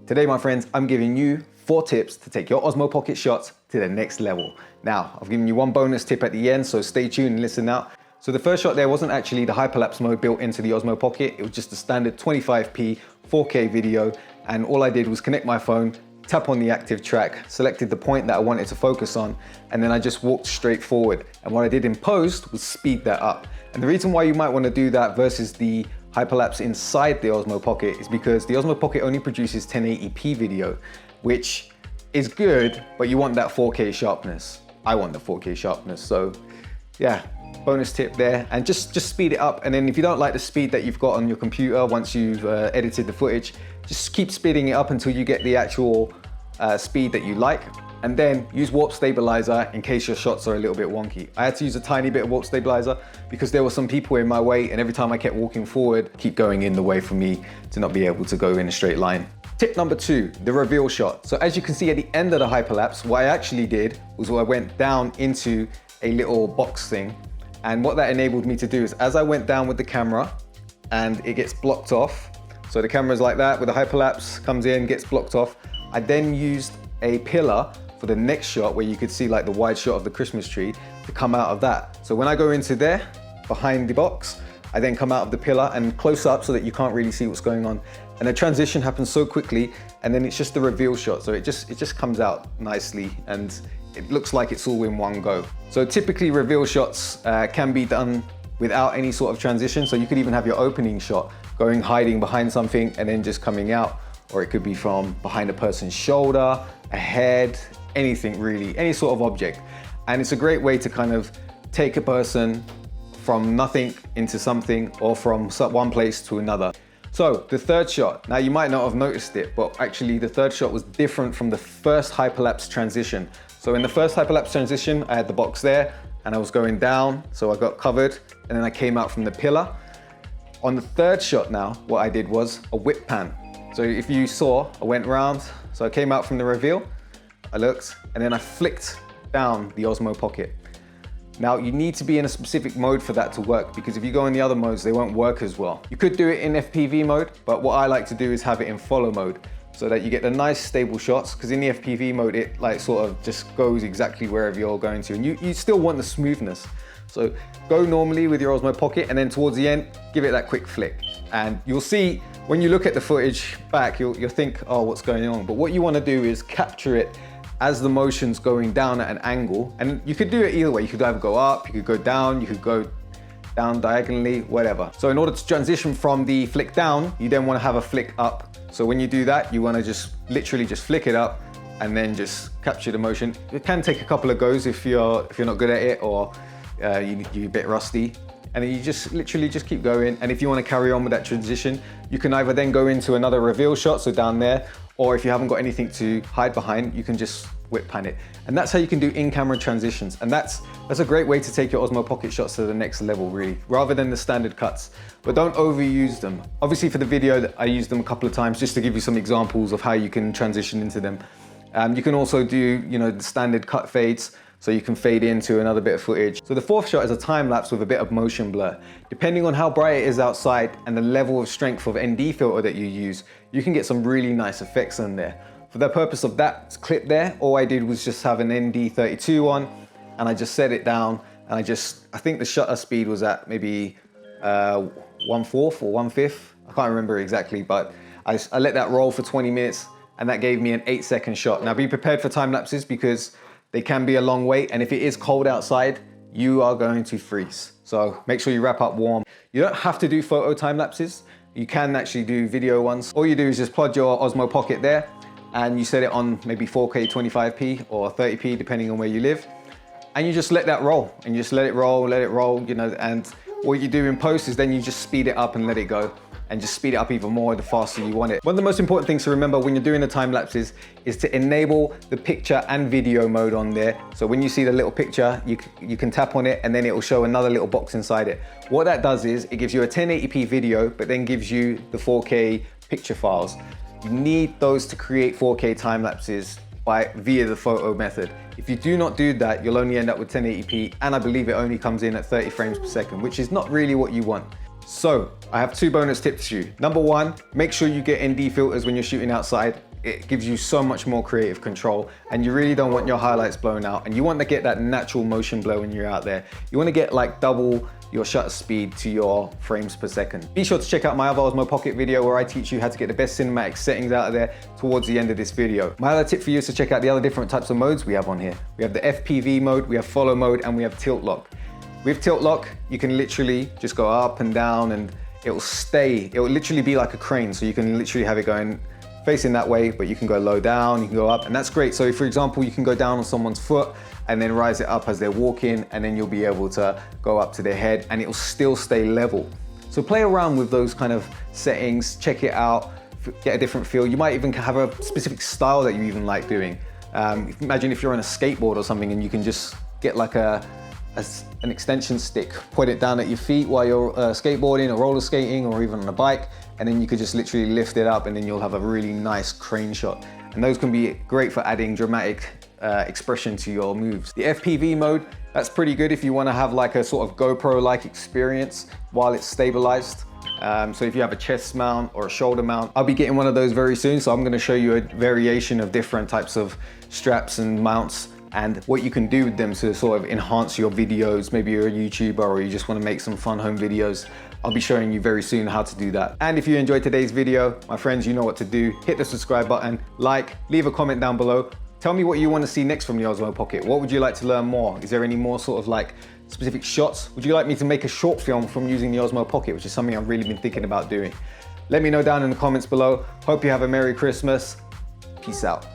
Today, my friends, I'm giving you 4 tips to take your Osmo Pocket shots to the next level. Now, I've given you one bonus tip at the end, so stay tuned and listen out. So the first shot there wasn't actually the hyperlapse mode built into the Osmo Pocket. It was just a standard 25p 4K video, and all I did was connect my phone, tap on the active track, selected the point that I wanted to focus on, and then I just walked straight forward. And what I did in post was speed that up. And the reason why you might want to do that versus the hyperlapse inside the Osmo Pocket is because the Osmo Pocket only produces 1080p video, which is good, but you want that 4K sharpness. I want the 4K sharpness, so yeah, bonus tip there. And just speed it up, and then if you don't like the speed that you've got on your computer once you've edited the footage, just keep speeding it up until you get the actual speed that you like. And then use warp stabilizer in case your shots are a little bit wonky. I had to use a tiny bit of warp stabilizer because there were some people in my way, and every time I kept walking forward, keep going in the way for me to not be able to go in a straight line. Tip number 2, the reveal shot. So as you can see at the end of the hyperlapse, what I actually did was I went down into a little box thing. And what that enabled me to do is as I went down with the camera and it gets blocked off, so the camera's like that with the hyperlapse, comes in, gets blocked off, I then used a pillar for the next shot where you could see like the wide shot of the Christmas tree to come out of that. So when I go into there, behind the box, I then come out of the pillar and close up so that you can't really see what's going on. And the transition happens so quickly, and then it's just the reveal shot. So it just comes out nicely and it looks like it's all in one go. So typically reveal shots can be done without any sort of transition. So you could even have your opening shot going hiding behind something and then just coming out. Or it could be from behind a person's shoulder, a head, anything really, any sort of object. And it's a great way to kind of take a person from nothing into something, or from one place to another. So the third shot, now you might not have noticed it, but actually the third shot was different from the first hyperlapse transition. So in the first hyperlapse transition, I had the box there and I was going down, so I got covered, and then I came out from the pillar. On the third shot now, what I did was a whip pan. So if you saw, I went around, so I came out from the reveal, I looked, and then I flicked down the Osmo Pocket. Now you need to be in a specific mode for that to work, because if you go in the other modes, they won't work as well. You could do it in FPV mode, but what I like to do is have it in follow mode so that you get the nice stable shots, because in the FPV mode, it like sort of just goes exactly wherever you're going to, and you still want the smoothness. So go normally with your Osmo Pocket, and then towards the end, give it that quick flick. And you'll see, when you look at the footage back, you'll think, oh, what's going on? But what you want to do is capture it as the motion's going down at an angle. And you could do it either way. You could either go up, you could go down, you could go down diagonally, whatever. So in order to transition from the flick down, you then want to have a flick up. So when you do that, you want to just literally just flick it up and then just capture the motion. It can take a couple of goes if you're not good at it, or you're a bit rusty. And then you just literally just keep going. And if you want to carry on with that transition, you can either then go into another reveal shot, so down there, or if you haven't got anything to hide behind, you can just whip pan it. And that's how you can do in-camera transitions. And that's a great way to take your Osmo Pocket shots to the next level, really, rather than the standard cuts. But don't overuse them. Obviously for the video, I used them a couple of times just to give you some examples of how you can transition into them. You can also do, the standard cut fades, so you can fade into another bit of footage. So the fourth shot is a time lapse with a bit of motion blur. Depending on how bright it is outside and the level of strength of ND filter that you use, you can get some really nice effects in there. For the purpose of that clip there, all I did was just have an ND32 on, and I just set it down, and I think the shutter speed was at maybe 1/4 or 1/5. I can't remember exactly, but I let that roll for 20 minutes, and that gave me an 8-second shot. Now be prepared for time lapses, because they can be a long wait, and if it is cold outside, you are going to freeze. So make sure you wrap up warm. You don't have to do photo time lapses. You can actually do video ones. All you do is just plug your Osmo Pocket there, and you set it on maybe 4K 25p or 30p, depending on where you live. And you just let that roll, and you just let it roll, and what you do in post is then you just speed it up and let it go, and just speed it up even more the faster you want it. One of the most important things to remember when you're doing the time lapses is to enable the picture and video mode on there. So when you see the little picture, you can tap on it, and then it will show another little box inside it. What that does is it gives you a 1080p video, but then gives you the 4K picture files. You need those to create 4K time lapses via the photo method. If you do not do that, you'll only end up with 1080p, and I believe it only comes in at 30 frames per second, which is not really what you want. So I have 2 bonus tips for you. Number 1, make sure you get ND filters when you're shooting outside. it gives you so much more creative control, and you really don't want your highlights blown out, and you want to get that natural motion blur when you're out there. You want to get like double your shutter speed to your frames per second. Be sure to check out my other Osmo Pocket video where I teach you how to get the best cinematic settings out of there towards the end of this video. My other tip for you is to check out the other different types of modes we have on here. We have the FPV mode, we have follow mode, and we have tilt lock. With tilt lock, you can literally just go up and down and it will literally be like a crane. So you can literally have it going facing that way, but you can go low down, you can go up, and that's great. So for example, you can go down on someone's foot and then rise it up as they're walking, and then you'll be able to go up to their head and it'll still stay level. So play around with those kind of settings, check it out, get a different feel. You might even have a specific style that you even like doing. Imagine if you're on a skateboard or something and you can just get like an extension stick, point it down at your feet while you're skateboarding or roller skating or even on a bike, and then you could just literally lift it up and then you'll have a really nice crane shot. And those can be great for adding dramatic expression to your moves. The FPV mode, that's pretty good if you want to have like a sort of GoPro-like experience while it's stabilized. So if you have a chest mount or a shoulder mount, I'll be getting one of those very soon. So I'm going to show you a variation of different types of straps and mounts and what you can do with them to sort of enhance your videos. Maybe you're a YouTuber or you just want to make some fun home videos. I'll be showing you very soon how to do that. And if you enjoyed today's video, my friends, you know what to do. Hit the subscribe button, like, leave a comment down below. Tell me what you want to see next from the Osmo Pocket. What would you like to learn more? Is there any more sort of like specific shots? Would you like me to make a short film from using the Osmo Pocket, which is something I've really been thinking about doing? Let me know down in the comments below. Hope you have a Merry Christmas. Peace out.